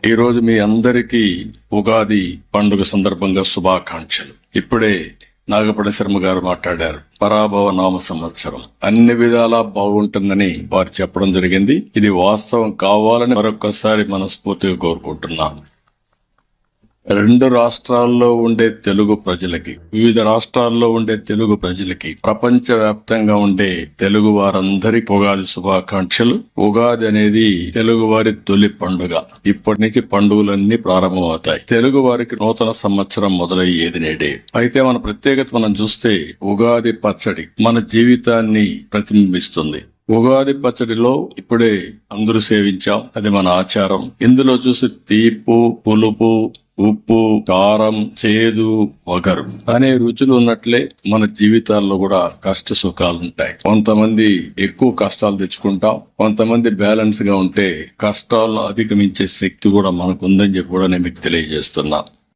ఈ రోజు మీ అందరికీ ఉగాది పండుగ సందర్భంగా శుభాకాంక్షలు. ఇప్పుడే నాగపడి శర్మ గారు మాట్లాడారు. పరాభవ నామ సంవత్సరం అన్ని విధాలా బాగుంటుందని వారు చెప్పడం జరిగింది. ఇది వాస్తవం కావాలని మరొకసారి మనస్ఫూర్తిగా కోరుకుంటున్నాను. రెండు రాష్ట్రాల్లో ఉండే తెలుగు ప్రజలకి, వివిధ రాష్ట్రాల్లో ఉండే తెలుగు ప్రజలకి, ప్రపంచ వ్యాప్తంగా ఉండే తెలుగు వారందరికీ ఉగాది శుభాకాంక్షలు. ఉగాది అనేది తెలుగు వారి తొలి పండుగ. ఇప్పటి నుంచి పండుగలన్నీ ప్రారంభమవుతాయి. తెలుగు వారికి నూతన సంవత్సరం మొదలయ్యేది నేడే. అయితే మన ప్రత్యేకత మనం చూస్తే ఉగాది పచ్చడి మన జీవితాన్ని ప్రతిబింబిస్తుంది. ఉగాది పచ్చడిలో ఇప్పుడే అందరూ సేవించాం, అది మన ఆచారం. ఇందులో చూసి తీపు, పులుపు, ఉప్పు, కారం, చేదు, వగరు అనే రుచులు ఉన్నట్లే మన జీవితాల్లో కూడా కష్ట సుఖాలు ఉంటాయి. కొంతమంది ఎక్కువ కష్టాలు తెచ్చుకుంటాం, కొంతమంది బ్యాలెన్స్ గా ఉంటే కష్టాలను అధిగమించే శక్తి కూడా మనకు ఉందని చెప్పి కూడా నేను మీకు తెలియజేస్తున్నాను.